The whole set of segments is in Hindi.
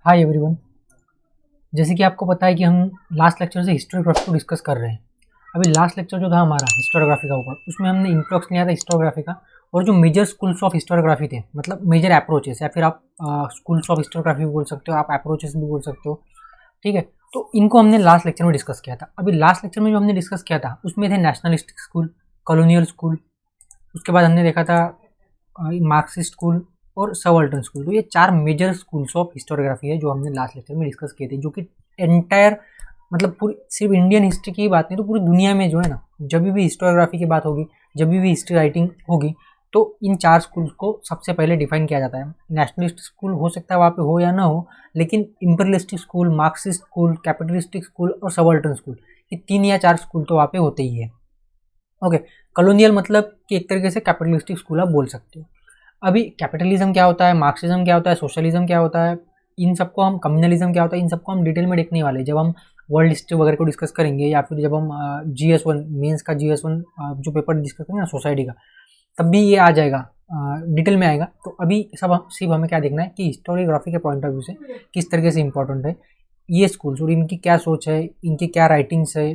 Hi everyone. जैसे कि आपको पता है कि हम लास्ट लेक्चर से हिस्टोग्राफी को डिस्कस कर रहे हैं। अभी लास्ट लेक्चर जो था हमारा हिस्टोग्राफी का ऊपर, उसमें हमने इंट्रोडक्शन लिया था हिस्टोग्राफी का और जो मेजर स्कूल्स ऑफ हिस्टोग्राफी थे, मतलब मेजर अप्रोचेस, या फिर आप स्कूल्स ऑफ हिस्टोग्राफी भी बोल सकते हो, आप अप्रोचेस भी बोल सकते हो। ठीक है, तो इनको हमने लास्ट लेक्चर में डिस्कस किया था। अभी लास्ट लेक्चर में जो हमने डिस्कस किया था उसमें थे नेशनलिस्टिक स्कूल, कॉलोनियल स्कूल, उसके बाद हमने देखा था मार्क्सिस्ट स्कूल और सबाल्टर्न स्कूल। तो ये चार मेजर स्कूल्स ऑफ हिस्टोरियोग्राफी है जो हमने लास्ट लेक्चर में डिस्कस किए थे, जो कि एंटायर मतलब पूरी सिर्फ इंडियन हिस्ट्री की बात नहीं, तो पूरी दुनिया में जो है ना, जब भी हिस्टोरियोग्राफी की बात होगी, जब भी हिस्ट्री राइटिंग होगी, तो इन चार स्कूल्स को सबसे पहले डिफाइन किया जाता है। नेशनलिस्ट स्कूल हो सकता है वहाँ पे हो या ना हो, लेकिन imperialistic school, Marxist school, capitalistic school और सबाल्टर्न स्कूल, ये 3 या 4 स्कूल तो वहाँ पे होते ही है। ओके, कॉलोनियल मतलब कि एक तरीके से कैपिटलिस्टिक स्कूल आप बोल सकते हो। अभी कैपिटलिज्म क्या होता है, मार्क्सिज्म क्या होता है, सोशलिज्म क्या होता है, इन सबको हम, कम्युनलिज्म क्या होता है, इन सबको हम डिटेल में देखने वाले हैं जब हम वर्ल्ड हिस्ट्री वगैरह को डिस्कस करेंगे, या फिर जब हम GS1 मेंस का GS1 जो पेपर डिस्कस करेंगे ना सोसाइटी का, तब भी ये आ जाएगा, डिटेल में आएगा। तो अभी सब सिर्फ हमें क्या देखना है कि हिस्टोरियोग्राफी के पॉइंट ऑफ व्यू से किस तरीके से इंपॉर्टेंट है ये स्कूल्स और इनकी क्या सोच है, इनकी क्या राइटिंग्स है,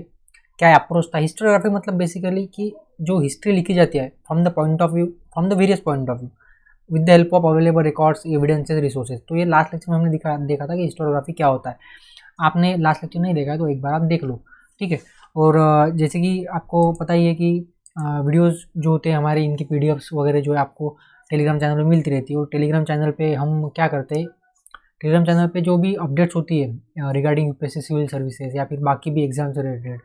क्या अप्रोच था। हिस्टोरियोग्राफी मतलब बेसिकली कि जो हिस्ट्री लिखी जाती है from the point of view, from the various point of view, with the help of available records, evidences, resources. तो ये लास्ट लेक्चर में हमने देखा था कि हिस्टोरियोग्राफी क्या होता है। आपने लास्ट लेक्चर नहीं देखा है तो एक बार आप देख लो, ठीक है। और जैसे कि आपको पता ही है कि वीडियोस जो होते हैं हमारे, इनकी PDFs वगैरह जो है आपको टेलीग्राम चैनल में मिलती रहती है। और टेलीग्राम चैनल पे हम क्या करते हैं, टेलीग्राम चैनल पे जो भी अपडेट्स होती है रिगार्डिंग UPSC सिविल सर्विसेज या फिर बाकी भी एग्जाम से रिलेटेड,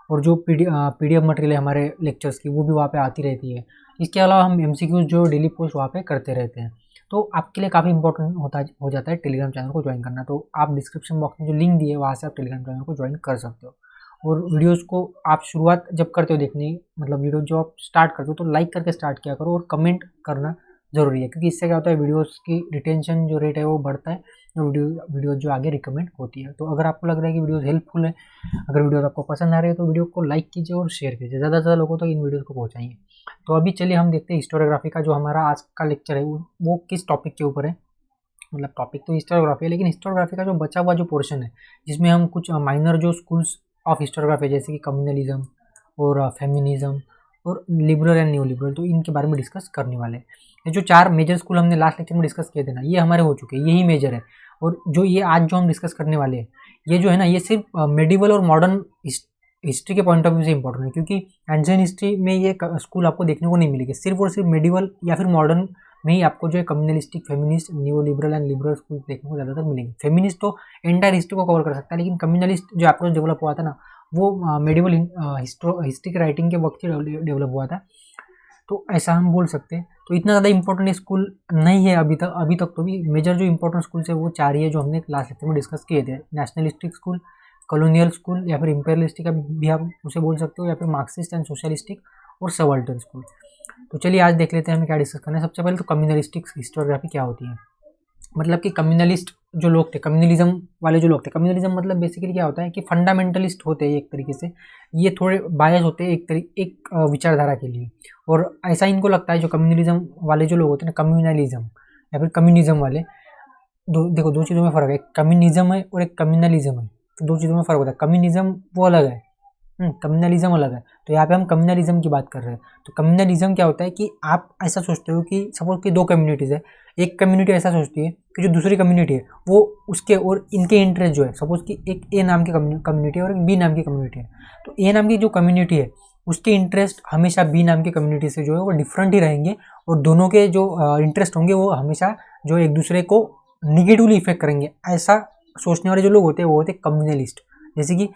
और जो PDF मटेरियल है हमारे लेक्चर्स की, वो भी वहाँ पे आती रहती है। इसके अलावा हम MCQs जो डेली पोस्ट वहाँ पे करते रहते हैं। तो आपके लिए काफ़ी इंपॉर्टेंट हो जाता है टेलीग्राम चैनल को ज्वाइन करना। तो आप डिस्क्रिप्शन बॉक्स में जो लिंक दिए वहाँ से आप टेलीग्राम चैनल को ज्वाइन कर सकते हो। और वीडियोज़ को आप शुरुआत जब करते हो देखने, मतलब वीडियो जो आप स्टार्ट करते हो, तो लाइक करके स्टार्ट किया करो और कमेंट करना ज़रूरी है, क्योंकि इससे क्या होता है, वीडियोज़ की रिटेंशन जो रेट है वो बढ़ता है, तो वीडियो जो आगे रिकमेंड होती है। तो अगर आपको लग रहा है कि वीडियोज़ हेल्पफुल है, अगर वीडियोज़ आपको पसंद आ रही है, तो वीडियो को लाइक कीजिए और शेयर कीजिए, ज़्यादा से ज़्यादा लोगों तक इन वीडियोज़ को पहुँचाइए। तो अभी चलिए हम देखते हैं हिस्टोरियोग्राफी का जो हमारा आज का लेक्चर है वो किस टॉपिक के ऊपर है। मतलब टॉपिक तो हिस्टोरियोग्राफी है, लेकिन हिस्टोरियोग्राफी का जो बचा हुआ जो पोर्शन है, जिसमें हम कुछ माइनर जो स्कूल्स ऑफ हिस्टोरियोग्राफी जैसे कि कम्युनलिज्म और फेमिनिज्म और लिबरल एंड न्यू लिबरल, तो इनके बारे में डिस्कस करने वाले हैं। ये जो 4 मेजर स्कूल हमने लास्ट लेक्चर में डिस्कस किए थे ना, ये हमारे हो चुके हैं, यही मेजर है। और जो ये आज जो हम डिस्कस करने वाले हैं, ये जो है ना, ये सिर्फ मेडिवल और मॉडर्न हिस्ट्री के पॉइंट ऑफ व्यू से इंपॉर्टेंट है, क्योंकि एंशियंट हिस्ट्री में ये स्कूल आपको देखने को नहीं मिलेगी। सिर्फ और सिर्फ मेडिवल या फिर मॉडर्न में ही आपको जो है communalistic, feminist, new liberal and liberal school देखने को ज़्यादातर मिलेंगे। फेमिनिस्ट तो एंटायर हिस्ट्री को कवर कर सकता है, लेकिन कम्युनलिस्ट जो अप्रोच डेवलप हुआ था ना, वो मेडिवल हिस्ट्री के राइटिंग के वक्त ही डेवलप हुआ था। तो ऐसा हम बोल सकते हैं। तो इतना ज़्यादा इंपॉर्टेंट स्कूल नहीं है अभी तक तो भी मेजर जो इंपॉर्टेंट स्कूल्स है वो 4 ही है जो हमने लास्ट लेक्चर में डिस्कस किए थे। नेशनलिस्टिक स्कूल, कॉलोनियल स्कूल, या फिर इंपेरियलिस्टिक भी आप उसे बोल सकते हो, या फिर मार्क्सिस्ट एंड सोशलिस्टिक और सबाल्टर्न स्कूल। तो चलिए आज देख लेते हैं हमें क्या डिस्कस करना है। सबसे पहले तो कम्युनलिस्टिक हिस्टोरियोग्राफी क्या होती है। मतलब कि कम्युनलिस्ट जो लोग थे, कम्युनलिज्म वाले जो लोग थे, कम्युनलिज्म मतलब बेसिकली क्या होता है कि फंडामेंटलिस्ट होते हैं एक तरीके से, ये थोड़े बायस होते हैं एक विचारधारा के लिए। और ऐसा इनको लगता है, जो कम्युनलिज्म वाले जो लोग होते हैं ना, कम्युनलिज्म या फिर कम्युनिज्म वाले, देखो दो चीज़ों में फ़र्क है, कम्युनिज्म है और एक कम्युनलिज्म है, तो 2 चीज़ों में फ़र्क होता है। कम्युनिज्म वो अलग है, कम्युनलिज्म अलग है। तो यहाँ पे हम कम्युनलिज्म की बात कर रहे हैं। तो कम्युनलिज्म क्या होता है कि आप ऐसा सोचते हो कि सपोज कि 2 कम्युनिटीज़ है, एक कम्युनिटी ऐसा सोचती है कि जो दूसरी कम्युनिटी है वो उसके और इनके इंटरेस्ट जो है, सपोज कि एक A नाम की कम्युनिटी है और एक B नाम की कम्युनिटी है। तो A नाम की जो कम्युनिटी है उसके इंटरेस्ट हमेशा B नाम की कम्युनिटी से जो है वो डिफरेंट ही रहेंगे, और दोनों के जो इंटरेस्ट होंगे वो हमेशा जो एक दूसरे को निगेटिवली इफेक्ट करेंगे। ऐसा सोचने वाले जो लोग होते हैं वो होते हैं कम्युनलिस्ट। जैसे कि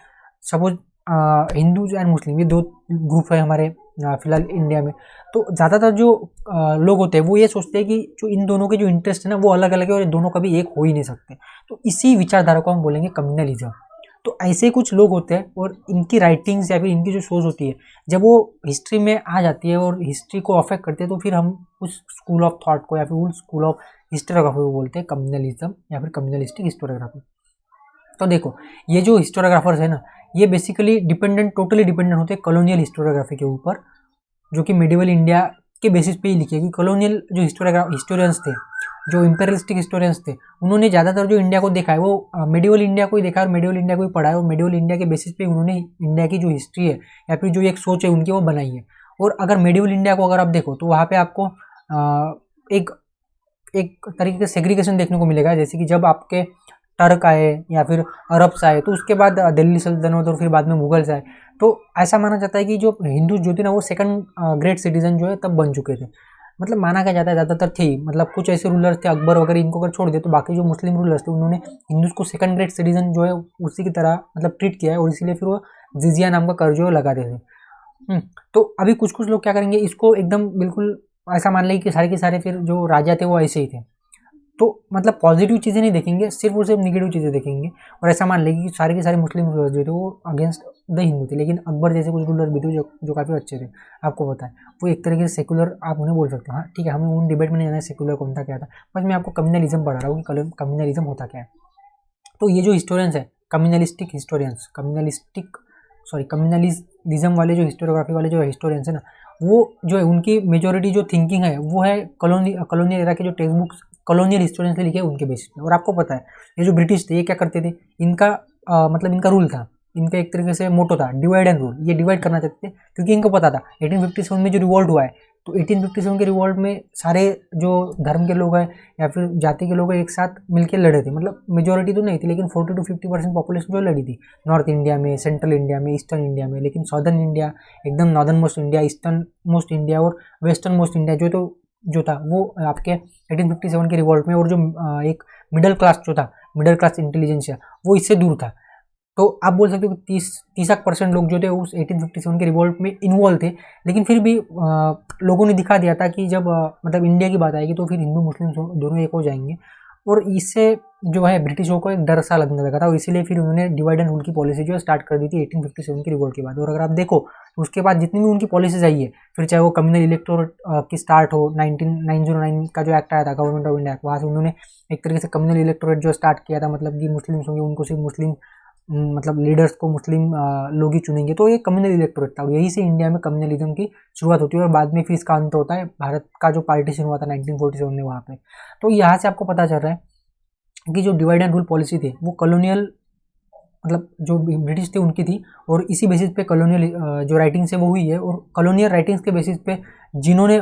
सपोज हिंदूज एंड मुस्लिम, ये 2 ग्रुप है हमारे फिलहाल इंडिया में। तो ज़्यादातर जो लोग होते हैं वो ये सोचते हैं कि जो इन दोनों के जो इंटरेस्ट है ना वो अलग अलग है और ये दोनों कभी एक हो ही नहीं सकते। तो इसी विचारधारा को हम बोलेंगे कम्युनलिज्म। तो ऐसे कुछ लोग होते हैं और इनकी राइटिंग्स या फिर इनकी जो सोच होती है, जब वो हिस्ट्री में आ जाती है और हिस्ट्री को अफेक्ट करती है, तो फिर हम उस स्कूल ऑफ थॉट को या फिर उस स्कूल ऑफ हिस्टोरियोग्राफी को बोलते हैं कम्युनलिज्म या फिर कम्युनलिस्टिक हिस्टोरियोग्राफी। तो देखो, ये जो हिस्टोरियोग्राफर्स है ना, ये बेसिकली टोटली डिपेंडेंट होते हैं कॉलोनियल हिस्टोरियोग्राफी के ऊपर, जो कि मेडिवल इंडिया के बेसिस पे ही लिखी है कि कॉलोनियल जो हिस्टोरियंस थे, जो इंपेरियलिस्टिक हिस्टोरियंस थे, उन्होंने ज़्यादातर जो इंडिया को देखा है वो मेडिवल इंडिया को ही देखा है और मेडिवल इंडिया को ही पढ़ा है और मेडिवल इंडिया के बेसिस पे उन्होंने इंडिया की जो हिस्ट्री है या फिर जो एक सोच है उनकी वो बनाई है। और अगर मेडिवल इंडिया को अगर आप देखो तो वहाँ पे आपको एक एक तरीके से सेग्रीगेशन देखने को मिलेगा, जैसे कि जब आपके टर्क आए या फिर अरब्स आए तो उसके बाद दिल्ली सल्तनत और फिर बाद में मुगल्स आए, तो ऐसा माना जाता है कि जो हिंदू जो थे ना वो सेकंड ग्रेट सिटीजन जो है तब बन चुके थे। मतलब माना क्या जाता है ज़्यादातर थे ही, मतलब कुछ ऐसे रूलर्स थे अकबर वगैरह, इनको अगर छोड़ दे तो बाकी जो मुस्लिम रूलर्स थे उन्होंने हिंदूज को सेकंड ग्रेट सिटीजन जो है उसी की तरह मतलब ट्रीट किया है और इसीलिए फिर वो जिजिया नाम का कर जो लगाते थे। तो अभी कुछ कुछ लोग क्या करेंगे, इसको एकदम बिल्कुल ऐसा मान लेंगे कि सारे के सारे फिर जो राजा थे वो ऐसे ही थे, तो मतलब पॉजिटिव चीज़ें नहीं देखेंगे, सिर्फ और सिर्फ निगेटिव चीज़ें देखेंगे और ऐसा मान लेंगे कि सारे के सारे मुस्लिम रूलर्स जो थे वो अगेंस्ट द हिंदू थे। लेकिन अकबर जैसे कुछ रूलर भी थे जो काफ़ी अच्छे थे, आपको पता है वो एक तरीके से सेकुलर आप उन्हें बोल सकते हो। हाँ ठीक है, हमें उन डिबेट में नहीं जाना है सेकुलर कौन था क्या था, बस मैं आपको कम्युनलिज्म पढ़ा रहा हूँ कि कम्युनलिज्म होता क्या है। तो ये जो हिस्टोरियंस है कम्युनलिस्टिक हिस्टोरियंस, कम्युनलिज्म वाले जो हिस्टोरियोग्राफी वाले जो हिस्टोरियंस है ना, वो जो है उनकी मेजोरिटी जो थिंकिंग है वो है कॉलोनियल एरा के जो टेक्स्ट बुक्स कॉलोनियल हिस्टोरियंस लिखे उनके बेसिस पे। और आपको पता है ये जो ब्रिटिश थे ये क्या करते थे, इनका मतलब इनका रूल था, इनका एक तरीके से मोटो था डिवाइड एंड रूल। ये डिवाइड करना चाहते थे क्योंकि इनको पता था 1857 में जो रिवॉल्ट हुआ है, तो 1857 के रिवॉल्ट में सारे जो धर्म के लोग हैं या फिर जाति के लोग हैं एक साथ मिलकर लड़े थे, मतलब मेजोरिटी तो नहीं थी लेकिन 40 to 50% पॉपुलेशन जो लड़ी थी नॉर्थ इंडिया में, सेंट्रल इंडिया में, ईस्टर्न इंडिया में। लेकिन सदर्न इंडिया, एकदम northern most India, eastern most India और वेस्टर्न मोस्ट इंडिया जो था वो आपके 1857 के रिवॉल्ट में, और जो एक मिडिल क्लास जो था, मिडिल क्लास इंटेलिजेंस वो इससे दूर था। तो आप बोल सकते हो कि 30% लोग जो थे उस 1857 के रिवॉल्ट में इन्वॉल्व थे। लेकिन फिर भी लोगों ने दिखा दिया था कि जब मतलब इंडिया की बात आएगी तो फिर हिंदू मुस्लिम दोनों एक हो जाएंगे, और इससे जो है ब्रिटिशों को एक डर सा लगने लगा था और इसीलिए फिर उन्होंने डिवाइड एंड रूल की पॉलिसी जो है स्टार्ट कर दी थी 1857 के रिवॉल्ट के बाद। और अगर आप देखो तो उसके बाद जितनी भी उनकी पॉलिसीज आई है, फिर चाहे वो कम्युनल इलेक्टोरेट की स्टार्ट हो, 1909 का जो एक्ट आया था गवर्नमेंट ऑफ इंडिया एक्ट, वहाँ से उन्होंने एक तरीके से कम्युनल इलेक्टोरेट जो स्टार्ट किया था, मतलब कि मुस्लिम्स होंगे उनको सिर्फ मुस्लिम मतलब लीडर्स को मुस्लिम लोग ही चुनेंगे, तो ये कम्युनल इलेक्टोरेट था और यही से इंडिया में कम्युनलिज्म की शुरुआत होती है और बाद में फिर इसका अंत होता है भारत का जो पार्टीशन हुआ था 1947 में वहाँ पे। तो यहाँ से आपको पता चल रहा है कि जो डिवाइड एंड रूल पॉलिसी थी वो कॉलोनियल मतलब जो ब्रिटिश थे उनकी थी, और इसी बेसिस पे कॉलोनियल जो राइटिंग्स है वो हुई है। और कॉलोनियल राइटिंग्स के बेसिस पे जिन्होंने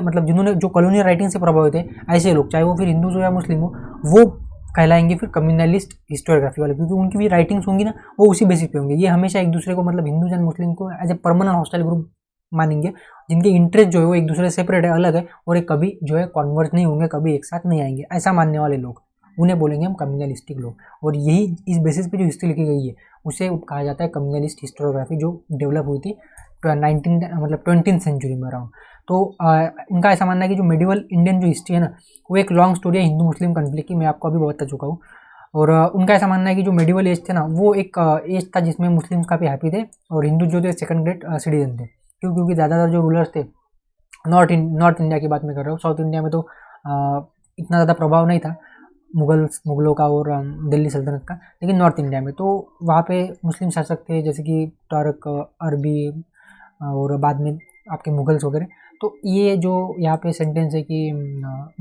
जो कॉलोनियल राइटिंग से प्रभावित है ऐसे लोग, चाहे वो फिर हिंदू हो या मुस्लिम हो, वो कहलाएंगे फिर कम्युनलिस्ट हिस्टोरियोग्राफी वाले, क्योंकि उनकी भी राइटिंग्स होंगी ना वो उसी बेसिस पे होंगे। ये हमेशा एक दूसरे को मतलब हिंदू एंड मुस्लिम को as a permanent hostile group मानेंगे, जिनके इंटरेस्ट जो है वो एक दूसरे से सेपरेट है, अलग है, और ये कभी जो है कॉन्वर्ज नहीं होंगे, कभी एक साथ नहीं आएंगे, ऐसा मानने वाले लोग उन्हें बोलेंगे हम कम्युनलिस्टिक लोग। और यही इस बेसिस पे जो हिस्ट्री लिखी गई है उसे कहा जाता है कम्युनलिस्ट हिस्टोरियोग्राफी, जो डेवलप हुई थी 20th सेंचुरी में अराउंड। तो उनका ऐसा मानना है कि जो मेडिवल इंडियन जो हिस्ट्री है ना वो एक लॉन्ग स्टोरी है हिंदू मुस्लिम कन्फ्लिक्ट की, मैं आपको अभी बता चुका हूँ। और उनका ऐसा मानना है कि जो मेडिवल एज थे ना वो एक एज था जिसमें मुस्लिम्स काफ़ी हैप्पी थे और हिंदू जो थे सेकंड ग्रेड सिटीजन थे, क्योंकि ज़्यादातर जो रूलर्स थे नॉर्थ इंडिया की बात मैं कर रहा हूँ, साउथ इंडिया में तो इतना ज़्यादा प्रभाव नहीं था मुगलों का और दिल्ली सल्तनत का, लेकिन नॉर्थ इंडिया में तो वहाँ पे मुस्लिम शासक थे जैसे कि तुर्क, अरबी और बाद में आपके मुगल्स वगैरह। तो ये जो यहाँ पे सेंटेंस है कि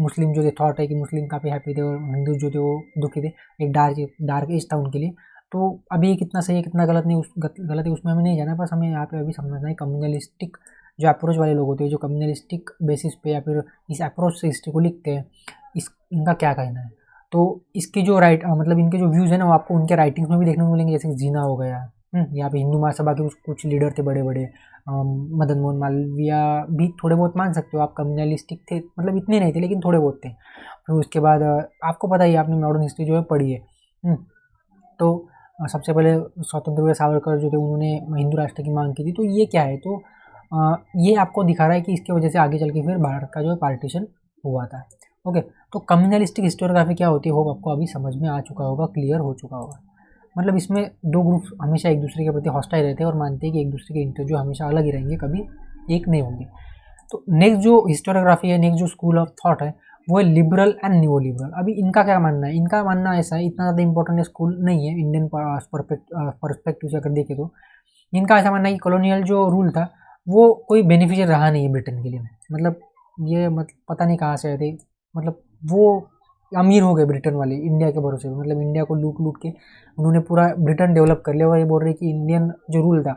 मुस्लिम जो थे थॉट है कि मुस्लिम काफ़ी हैप्पी थे और हिंदू जो थे वो दुखी थे, एक डार्क एज था उनके लिए। तो अभी कितना सही है कितना गलत नहीं गलत है उसमें हमें नहीं जाना, बस हमें यहाँ पे अभी समझना है कम्युनलिस्टिक जो अप्रोच वाले लोग होते हैं, जो कम्युनलिस्टिक बेसिस पे या फिर इस अप्रोच से हिस्ट्री को लिखते हैं, इनका क्या कहना है। तो इसकी जो मतलब इनके जो व्यूज़ है ना वो आपको उनके राइटिंग्स में भी देखने को मिलेंगे, जैसे कि जीना हो गया, यहाँ पे हिंदू महासभा के कुछ लीडर थे बड़े बड़े, मदन मोहन मालवीय भी थोड़े बहुत मान सकते हो आप, कम्युनलिस्टिक थे, मतलब इतने नहीं थे लेकिन थोड़े बहुत थे। फिर उसके बाद आपको पता ही आपने मॉडर्न हिस्ट्री जो है पढ़ी है। तो सबसे पहले स्वतंत्रवीर सावरकर जो थे उन्होंने हिंदू राष्ट्र की मांग की थी। तो ये क्या है, तो ये आपको दिखा रहा है कि इसकी वजह से आगे चल के फिर भारत का जो है पार्टीशन हुआ था। ओके, तो कम्युनलिस्टिक हिस्टोरियोग्राफी क्या होती है होप आपको अभी समझ में आ चुका होगा, क्लियर हो चुका होगा। मतलब इसमें दो ग्रुप्स हमेशा एक दूसरे के प्रति हॉस्टाइल रहते हैं और मानते हैं कि एक दूसरे के इंटरेस्ट जो हमेशा अलग ही रहेंगे, कभी एक नहीं होंगे। तो नेक्स्ट जो हिस्टोरियोग्राफी है, नेक्स्ट जो स्कूल ऑफ थॉट है वो है लिबरल एंड न्यू लिबरल। अभी इनका क्या मानना है, इनका मानना ऐसा है, इतना ज़्यादा इंपॉर्टेंट स्कूल नहीं है इंडियन परस्पेक्टिव से अगर देखें तो। इनका ऐसा मानना है कि कॉलोनियल जो रूल था वो कोई बेनिफिशियल रहा नहीं है ब्रिटेन के लिए। मतलब ये मतलब पता नहीं कहाँ से आए थे, मतलब वो अमीर हो गए ब्रिटेन वाले इंडिया के भरोसे पे, मतलब इंडिया को लूट लूट के उन्होंने पूरा ब्रिटेन डेवलप कर लिया। और ये बोल रहे कि इंडियन जो रूल था,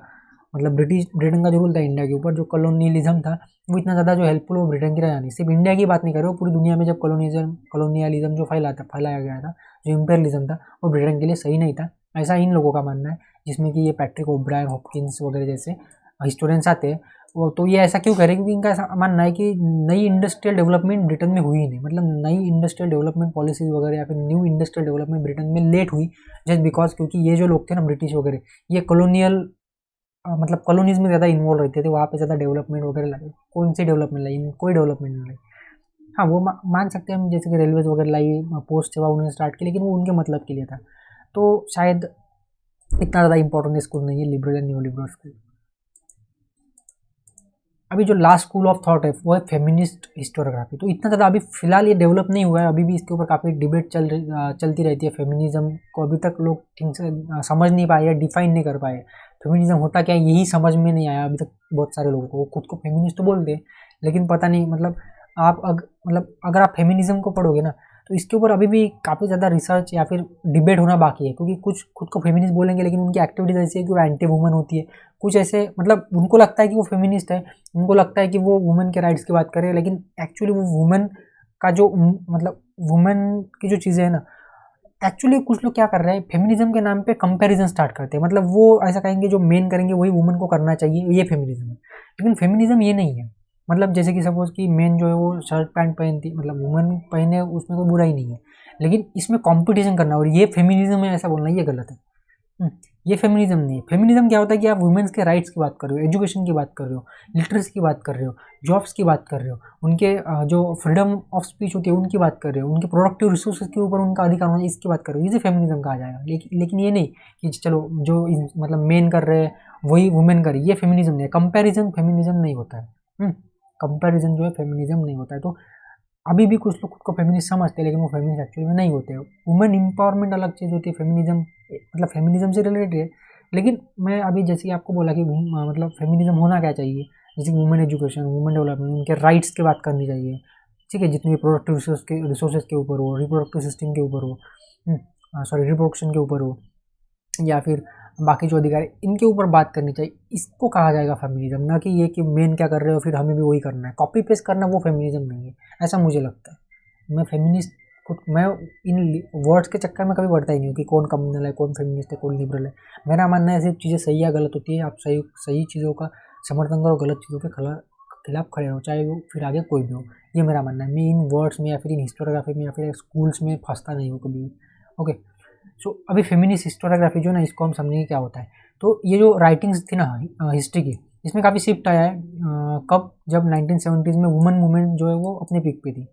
मतलब ब्रिटेन का जो रूल था इंडिया के ऊपर, जो कॉलोनियलिज्म था, वो इतना ज़्यादा जो हेल्पफुल वो ब्रिटेन की रहा नहीं। सिर्फ इंडिया की बात नहीं कर रहे हो, पूरी दुनिया में जब कॉलोनियलिज्म जो फैलाया गया था, जो इम्पेरियलिज्म था, वो ब्रिटेन के लिए सही नहीं था, ऐसा इन लोगों का मानना है। जिसमें कि ये पैट्रिक ओब्रायन, हॉपकिंस वगैरह जैसे हिस्टोरियंस आते हैं, वो तो ये ऐसा क्यों करें, क्योंकि इनका ऐसा मानना है कि नई इंडस्ट्रियल डेवलपमेंट ब्रिटेन में हुई ही नहीं, मतलब नई इंडस्ट्रियल डेवलपमेंट पॉलिसीज वगैरह या फिर न्यू इंडस्ट्रियल डेवलपमेंट ब्रिटेन में लेट हुई, जस्ट बिकॉज क्योंकि ये जो लोग थे ना ब्रिटिश वगैरह, ये कॉलोनियल मतलब कॉलोनीज में ज़्यादा इन्वॉल्व रहते थे, वहाँ पे ज़्यादा डेवलपमेंट वगैरह लगे। कौन सी डेवलपमेंट लाई, कोई डेवलपमेंट नहीं लाई। हाँ वो मान सकते हैं हम, जैसे कि रेलवेज वगैरह लाई, पोस्ट सेवा उन्होंने स्टार्ट की, लेकिन वो उनके मतलब के लिए था, तो शायद इतना ज़्यादा इंपॉर्टेंट स्कूल नहीं है liberal and new liberal school. अभी जो लास्ट स्कूल ऑफ थॉट है वो है फेमिनिस्ट हिस्टोरियोग्राफी। तो इतना ज़्यादा अभी फिलहाल ये डेवलप नहीं हुआ है, अभी भी इसके ऊपर काफ़ी डिबेट चलती रहती है। फेमिनिज्म को अभी तक लोग ठीक से समझ नहीं पाए या डिफाइन नहीं कर पाए। फेमिनिज्म होता क्या है यही समझ में नहीं आया अभी तक बहुत सारे लोगों को। वो खुद को फेमिनिस्ट तो बोलते हैं, लेकिन पता नहीं मतलब मतलब अगर आप फेमिनिज्म को पढ़ोगे ना, तो इसके ऊपर अभी भी काफ़ी ज़्यादा रिसर्च या फिर डिबेट होना बाकी है। क्योंकि कुछ खुद को फेमिनिस्ट बोलेंगे, लेकिन उनकी एक्टिविटीज ऐसी है कि वो एंटी वुमन होती है। कुछ ऐसे मतलब उनको लगता है कि वो फेमिनिस्ट है, उनको लगता है कि वो वुमेन के राइट्स की बात कर रहे हैं, लेकिन एक्चुअली वो वुमेन का जो मतलब वुमेन की जो चीज़ें हैं ना, एक्चुअली कुछ लोग क्या कर रहे हैं, फेमिनिज्म के नाम पे कंपैरिजन स्टार्ट करते हैं। मतलब वो ऐसा कहेंगे जो मेन करेंगे वही वुमेन को करना चाहिए, ये फेमिनिज्म है। लेकिन फेमिनिज्म ये नहीं है। मतलब जैसे कि सपोज कि मेन जो है वो शर्ट पैंट पहनती, मतलब वुमेन पहने, उसमें कोई बुराई नहीं है, लेकिन इसमें कंपटीशन करना और ये फेमिनिज्म है ऐसा बोलना, ये गलत है। हम्म, ये फेमिनिज्म नहीं है। फेमिनिज्म क्या होता है कि आप वुमेन्स के राइट्स की बात कर रहे हो, एजुकेशन की बात कर रहे हो, लिटरेसी की बात कर रहे हो, जॉब्स की बात कर रहे हो, उनके जो फ्रीडम ऑफ स्पीच होती है उनकी बात कर रहे हो, उनके प्रोडक्टिव रिसोर्सेज के ऊपर उनका अधिकार होना, इसकी बात कर रहे हो, इसे फेमिनिज्म कहा जाएगा। लेकिन ये नहीं कि चलो जो मतलब मेन कर रहे हैं वही वुमेन करे, ये फेमिनिज्म नहीं है। कंपेरिजन फेमिनिज्म नहीं होता है। कंपेरिजन जो है फेमिनिज्म नहीं होता है। तो अभी भी कुछ लोग खुद को फेमिनिस्ट समझते हैं, लेकिन वो फेमिनिस्ट एक्चुअली में नहीं होते। वुमेन एम्पावरमेंट अलग चीज़ होती है, फेमिनिज्म मतलब फेमिनिज्म से रिलेटेड है। लेकिन मैं अभी जैसे कि आपको बोला कि मतलब फेमिनिज्म होना क्या चाहिए, जैसे कि वुमेन एजुकेशन, वुमेन डेवलपमेंट, उनके राइट्स की बात करनी चाहिए, ठीक है, जितनी भी प्रोडक्टिव रिसोर्सेज के ऊपर हो, रिप्रोडक्टिव सिस्टम के ऊपर हो, सॉरी रिप्रोडक्शन के ऊपर हो, या फिर बाकी जो अधिकार है इनके ऊपर बात करनी चाहिए, इसको कहा जाएगा फेमिनिज्म। ना कि ये कि मेन क्या कर रहे हो फिर हमें भी वही करना है, कॉपी पेस्ट करना, वो फेमिनिज्म नहीं है, ऐसा मुझे लगता है। मैं फेमिनिस्ट खुद, मैं इन वर्ड्स के चक्कर में कभी बढ़ता ही नहीं हूँ कि कौन कम्युनल है, कौन फेमिनिस्ट है, कौन लिबरल है। मेरा मानना है सिर्फ चीज़ें सही या गलत होती है, आप सही सही चीज़ों का समर्थन करो, गलत चीज़ों के खिलाफ खड़े रहो, चाहे वो फिर आगे कोई भी हो। ये मेरा मानना है। मैं इन वर्ड्स में या फिर इन हिस्टोरियोग्राफी में या फिर स्कूल्स में फंसता नहीं हूँ कभी भी। ओके, सो अभी फेमिनिस्ट हिस्टोरियोग्राफी जो है ना, इसको हम समझेंगे क्या होता है। तो ये जो राइटिंग्स थी ना हिस्ट्री की, इसमें काफ़ी शिफ्ट आया है। कब, जब 1970s में वुमेन मूवमेंट जो है वो अपने पीक पे थी।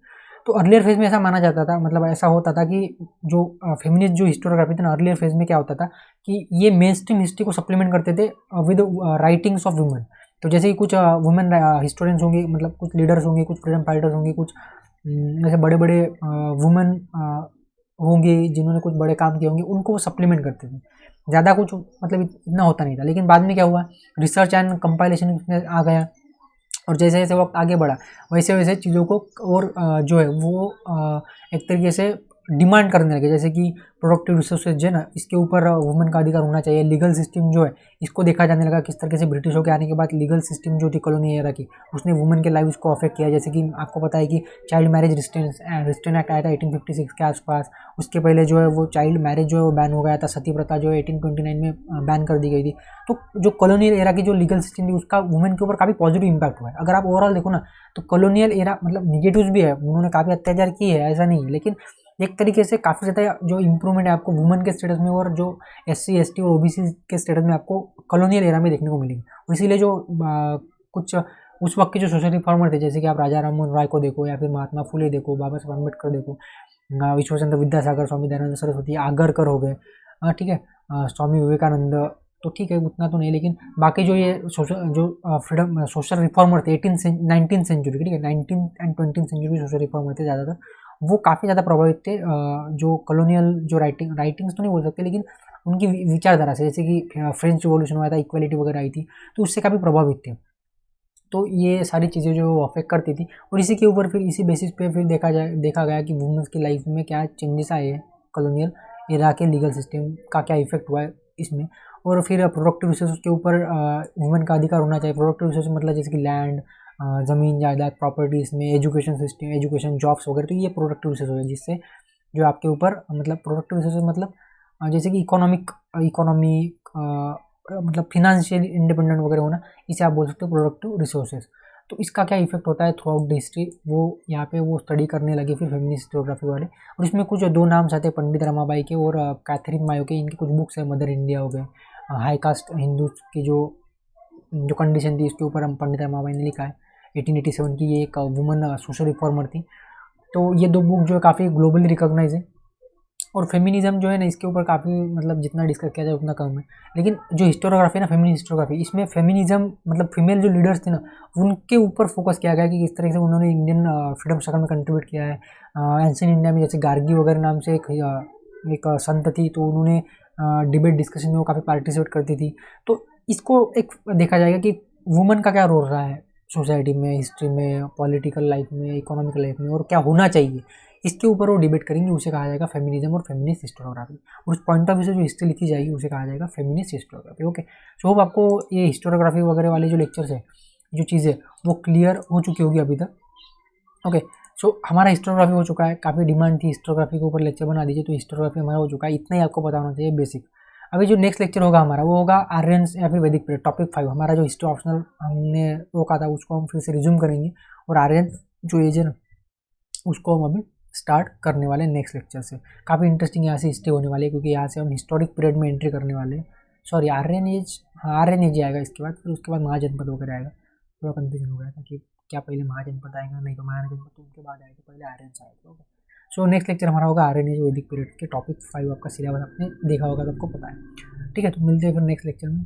तो अर्लियर फेज में ऐसा माना जाता था, मतलब ऐसा होता था कि जो फेमिनिस्ट जो हिस्टोरियोग्राफी थी ना, अर्लियर फेज में क्या होता था कि ये मेन स्ट्रीम हिस्ट्री को सप्लीमेंट करते थे विद राइटिंग्स ऑफ वुमेन। तो जैसे कि कुछ वुमेन हिस्टोरियंस होंगे, मतलब कुछ लीडर्स होंगे, कुछ फ्रीडम फाइटर्स होंगे, कुछ ऐसे बड़े बड़े वुमेन होंगे जिन्होंने कुछ बड़े काम किए होंगे, उनको वो सप्लीमेंट करते थे। ज़्यादा कुछ मतलब इतना होता नहीं था। लेकिन बाद में क्या हुआ, रिसर्च एंड कंपाइलेशन आ गया, और जैसे जैसे वक्त आगे बढ़ा वैसे वैसे चीज़ों को और जो है वो एक तरीके से डिमांड करने लगे। जैसे कि प्रोडक्टिव रिसोर्सेज जो है ना, इसके ऊपर वुमेन का अधिकार होना चाहिए। लीगल सिस्टम जो है इसको देखा जाने लगा किस तरीके से ब्रिटिशों के आने के बाद लीगल सिस्टम जो थी कॉलोनी एरा की, उसने वुमेन के लाइफ को अफेक्ट किया। जैसे कि आपको पता है कि चाइल्ड मैरिज रिस्ट्रेन एक्ट आया था 1856 के आसपास। उसके पहले जो है वो चाइल्ड मैरिज जो है वो बैन हो गया था। सती प्रथा जो है 1829 में बैन कर दी गई थी। तो जो कॉलोनियल एरा की जो लीगल सिस्टम थी उसका वुमेन के ऊपर काफ़ी पॉजिटिव इंपैक्ट हुआ है। अगर आप ओवरऑल देखो ना, तो कॉलोनियल एरा मतलब निगेटिव्स भी है, उन्होंने काफ़ी अत्याचार किए हैं, ऐसा नहीं है, लेकिन एक तरीके से काफ़ी ज़्यादा जो इम्प्रूवमेंट है आपको वुमेन के स्टेटस में और जो SC ST और OBC के स्टेटस में आपको कॉलोनियल एरा में देखने को मिलेगी। और इसीलिए जो कुछ उस वक्त के जो सोशल रिफॉर्मर थे, जैसे कि आप राजा राममोहन राय को देखो, या फिर महात्मा फुले देखो, बाबा साहब अम्बेडकर देखो, विश्वचंद्र विद्यासागर, स्वामी दयानंद सरस्वती, आगरकर हो गए, ठीक है, स्वामी विवेकानंद, तो ठीक है उतना तो नहीं, लेकिन बाकी जो ये फ्रीडम सोशल रिफॉर्मर थे 19th सेंचुरी के, ठीक है, 19th and 20th century social reformer थे ज़्यादातर, वो काफ़ी ज़्यादा प्रभावित थे जो कॉलोनियल जो राइटिंग्स तो नहीं बोल सकते, लेकिन उनकी विचारधारा से। जैसे कि फ्रेंच रिवॉल्यूशन हुआ था, इक्वलिटी वगैरह आई थी, तो उससे काफ़ी प्रभावित थे। तो ये सारी चीज़ें जो अफेक्ट करती थी, और इसी के ऊपर फिर इसी बेसिस पे फिर देखा गया कि वुमेन्स की लाइफ में क्या चेंजेस आए हैं कॉलोनियल एरा के लीगल सिस्टम का, क्या इफेक्ट हुआ है इसमें। और फिर प्रोडक्टिव रिसोर्स के ऊपर वुमेन का अधिकार होना चाहिए। प्रोडक्टिव रिसोर्स मतलब जैसे कि लैंड, ज़मीन जायदाद, प्रॉपर्टी, इसमें एजुकेशन सिस्टम, एजुकेशन, जॉब्स वगैरह, तो ये प्रोडक्टिव रिसोर्स हो गए जिससे जो आपके ऊपर मतलब प्रोडक्टिव रिसोर्स मतलब जैसे कि इकोनॉमी मतलब फिनेंशियल इंडिपेंडेंट वगैरह होना, इसे आप बोल सकते हो प्रोडक्टिव रिसोर्सेज। तो इसका क्या इफेक्ट होता है थ्रू आउट द हिस्ट्री, वो यहाँ पे वो स्टडी करने लगे फिर फेमिनिस्ट हिस्टोग्राफी वाले। और इसमें कुछ दो नाम आते हैं, पंडित रमाबाई के और कैथरीन मायो के। इनकी कुछ बुक्स है, मदर इंडिया हो गए, हाई कास्ट हिंदू की जो कंडीशन थी इसके ऊपर हम पंडित रमाबाई ने लिखा है। 1887 की, ये एक वुमन सोशल रिफॉर्मर थी। तो ये दो बुक जो है काफ़ी ग्लोबली रिकॉग्नाइज है। और फेमिनिज्म जो है ना, इसके ऊपर काफ़ी मतलब जितना डिस्कस किया जाए उतना कम है। लेकिन जो हिस्टोरियोग्राफी है ना, फेमिनिस्ट हिस्टोरियोग्राफी, इसमें फेमिनिज्म मतलब फीमेल जो लीडर्स थे ना, उनके ऊपर फोकस किया गया कि किस तरह से उन्होंने इंडियन फ्रीडम स्ट्रगल में कंट्रीब्यूट किया है। एंशिएंट इंडिया में जैसे गार्गी वगैरह नाम से एक संत थी, तो उन्होंने डिबेट डिस्कशन में वो काफ़ी पार्टिसिपेट करती थी। तो इसको एक देखा जाएगा कि वुमेन का क्या रोल रहा है सोसाइटी में, हिस्ट्री में, पॉलिटिकल लाइफ में, इकोनॉमिकल लाइफ में, और क्या होना चाहिए, इसके ऊपर वो डिबेट करेंगे। उसे कहा जाएगा फेमिनिज्म और फेमिनिस्ट हिस्टोरियोग्राफी। और उस पॉइंट ऑफ व्यू से जो हिस्ट्री लिखी जाएगी उसे कहा जाएगा feminist historiography. Okay, so hope आपको ये हिस्टोरियोग्राफी वगैरह वाले जो लेक्चर्स है, जो चीज़ें वो क्लियर हो चुकी होगी अभी तक। ओके, सो हमारा हिस्टोरियोग्राफी हो चुका है। काफ़ी डिमांड थी हिस्टोरियोग्राफी के ऊपर लेक्चर बना दीजिए, तो हिस्टोरियोग्राफी हमारा हो चुका है। इतना ही आपको पता होना चाहिए बेसिक। अभी जो नेक्स्ट लेक्चर होगा हमारा, वो होगा आर्यन्स या फिर वैदिक पीरियड, टॉपिक 5। हमारा जो हिस्ट्री ऑप्शनल हमने रोका था उसको हम फिर से रिज्यूम करेंगे, और आर्यन जो एज है ना उसको हम अभी स्टार्ट करने वाले हैं नेक्स्ट लेक्चर से। काफ़ी इंटरेस्टिंग यहाँ से हिस्ट्री होने वाली है, क्योंकि यहाँ से हम हिस्टोरिक पीरियड में एंट्री करने वाले हैं। सॉरी, आर्यन एज, हाँ आर्यन एज आएगा इसके बाद, फिर उसके बाद महाजनपद वगैरह आएगा। थोड़ा कंफ्यूजन हो गया था कि क्या पहले महाजनपद आएगा, नहीं तो महाजनपद तो उनके बाद आएगा, पहले आर्यन आएगा। ओके, सो नेक्स्ट लेक्चर हमारा होगा आर्यन एज वैदिक पीरियड के टॉपिक 5। आपका सिलेबस आपने देखा होगा तो आपको पता है। ठीक है, तो मिलते हैं फिर नेक्स्ट लेक्चर में।